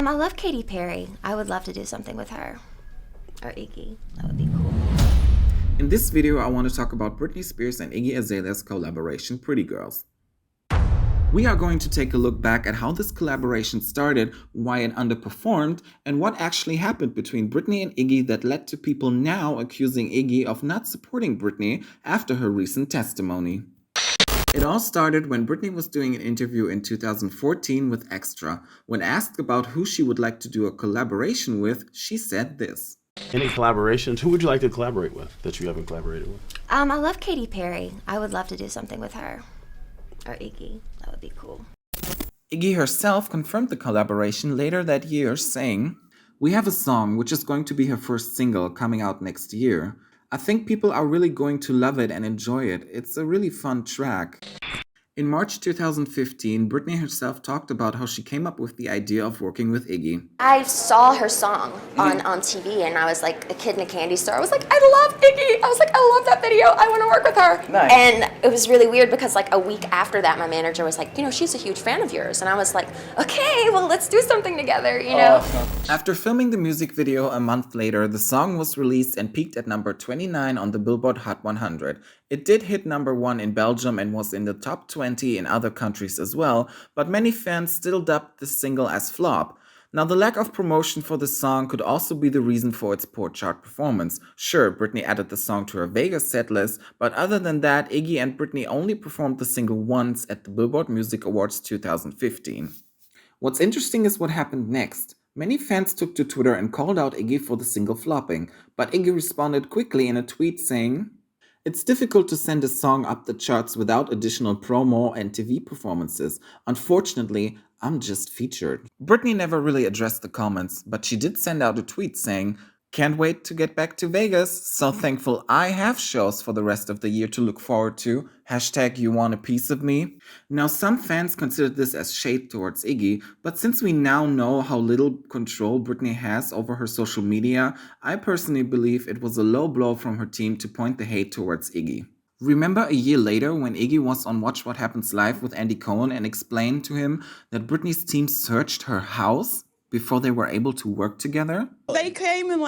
I love Katy Perry. I would love to do something with her. Or Iggy. That would be cool. In this video, I want to talk about Britney Spears and Iggy Azalea's collaboration, Pretty Girls. We are going to take a look back at how this collaboration started, why it underperformed, and what actually happened between Britney and Iggy that led to people now accusing Iggy of not supporting Britney after her recent testimony. It all started when Britney was doing an interview in 2014 with Extra. When asked about who she would like to do a collaboration with, she said this. Any collaborations? Who would you like to collaborate with that you haven't collaborated with? I love Katy Perry. I would love to do something with her. Or Iggy. That would be cool. Iggy herself confirmed the collaboration later that year, saying, "We have a song which is going to be her first single coming out next year. I think people are really going to love it and enjoy it. It's a really fun track." In March 2015, Britney herself talked about how she came up with the idea of working with Iggy. I saw her song on TV, and I was like a kid in a candy store. I was like, I love Iggy. I was like, I love that video. I want to work with her. Nice. And it was really weird because like a week after that, my manager was like, she's a huge fan of yours. And I was like, okay, well, let's do something together, you know? After filming the music video a month later, the song was released and peaked at number 29 on the Billboard Hot 100. It did hit number 1 in Belgium and was in the top 20 in other countries as well, but many fans still dubbed this single as flop. Now, the lack of promotion for the song could also be the reason for its poor chart performance. Sure, Britney added the song to her Vegas setlist, but other than that, Iggy and Britney only performed the single once at the Billboard Music Awards 2015. What's interesting is what happened next. Many fans took to Twitter and called out Iggy for the single flopping, but Iggy responded quickly in a tweet saying, "It's difficult to send a song up the charts without additional promo and TV performances. Unfortunately, I'm just featured." Britney never really addressed the comments, but she did send out a tweet saying, "Can't wait to get back to Vegas. So thankful I have shows for the rest of the year to look forward to. Hashtag you want a piece of me." Now, some fans considered this as shade towards Iggy, but since we now know how little control Britney has over her social media, I personally believe it was a low blow from her team to point the hate towards Iggy. Remember a year later when Iggy was on Watch What Happens Live with Andy Cohen and explained to him that Britney's team searched her house before they were able to work together? They came and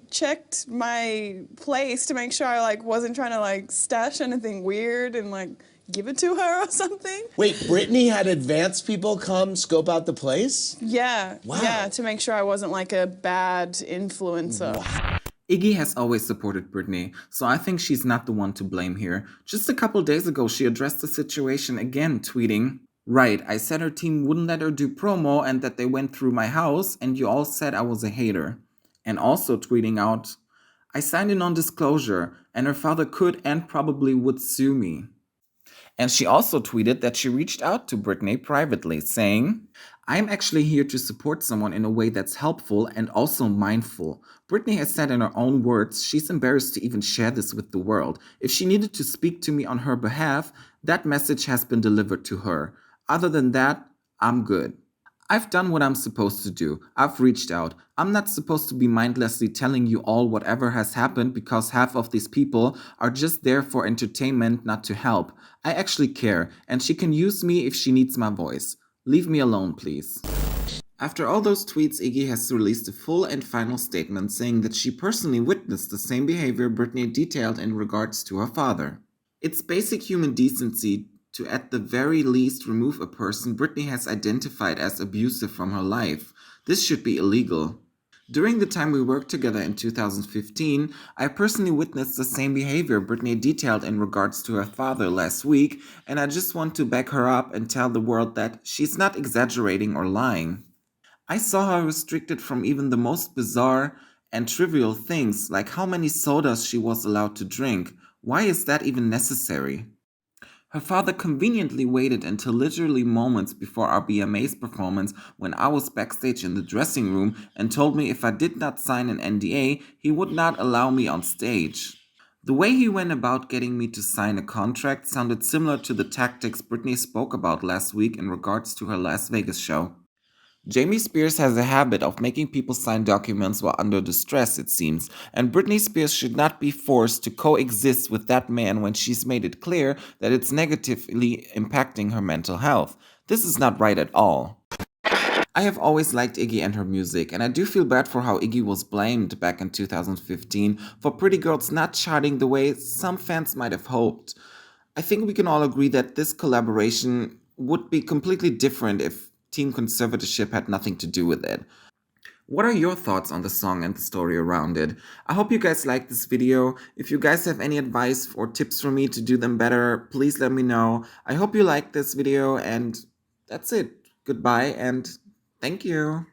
checked my place to make sure I wasn't trying to stash anything weird and give it to her or something. Wait, Britney had advanced people come scope out the place? Yeah. Wow. Yeah, to make sure I wasn't a bad influencer. Wow. Iggy has always supported Britney, so I think she's not the one to blame here. Just a couple days ago, she addressed the situation again, tweeting, "Right, I said her team wouldn't let her do promo and that they went through my house and you all said I was a hater." And also tweeting out, "I signed a non-disclosure and her father could and probably would sue me." And she also tweeted that she reached out to Britney privately, saying, "I'm actually here to support someone in a way that's helpful and also mindful." Britney has said in her own words she's embarrassed to even share this with the world. If she needed to speak to me on her behalf, that message has been delivered to her. Other than that, I'm good. I've done what I'm supposed to do. I've reached out. I'm not supposed to be mindlessly telling you all whatever has happened because half of these people are just there for entertainment, not to help. I actually care, and she can use me if she needs my voice. Leave me alone, please. After all those tweets, Iggy has released a full and final statement saying that she personally witnessed the same behavior Britney detailed in regards to her father. It's basic human decency to at the very least remove a person Britney has identified as abusive from her life. This should be illegal. During the time we worked together in 2015, I personally witnessed the same behavior Britney detailed in regards to her father last week, and I just want to back her up and tell the world that she's not exaggerating or lying. I saw her restricted from even the most bizarre and trivial things, like how many sodas she was allowed to drink. Why is that even necessary? Her father conveniently waited until literally moments before our BMA's performance when I was backstage in the dressing room and told me if I did not sign an NDA, he would not allow me on stage. The way he went about getting me to sign a contract sounded similar to the tactics Britney spoke about last week in regards to her Las Vegas show. Jamie Spears has a habit of making people sign documents while under distress, it seems, and Britney Spears should not be forced to coexist with that man when she's made it clear that it's negatively impacting her mental health. This is not right at all. I have always liked Iggy and her music, and I do feel bad for how Iggy was blamed back in 2015 for Pretty Girls not charting the way some fans might have hoped. I think we can all agree that this collaboration would be completely different if teen conservatorship had nothing to do with it. What are your thoughts on the song and the story around it? I hope you guys liked this video. If you guys have any advice or tips for me to do them better, please let me know. I hope you liked this video, and that's it. Goodbye and thank you.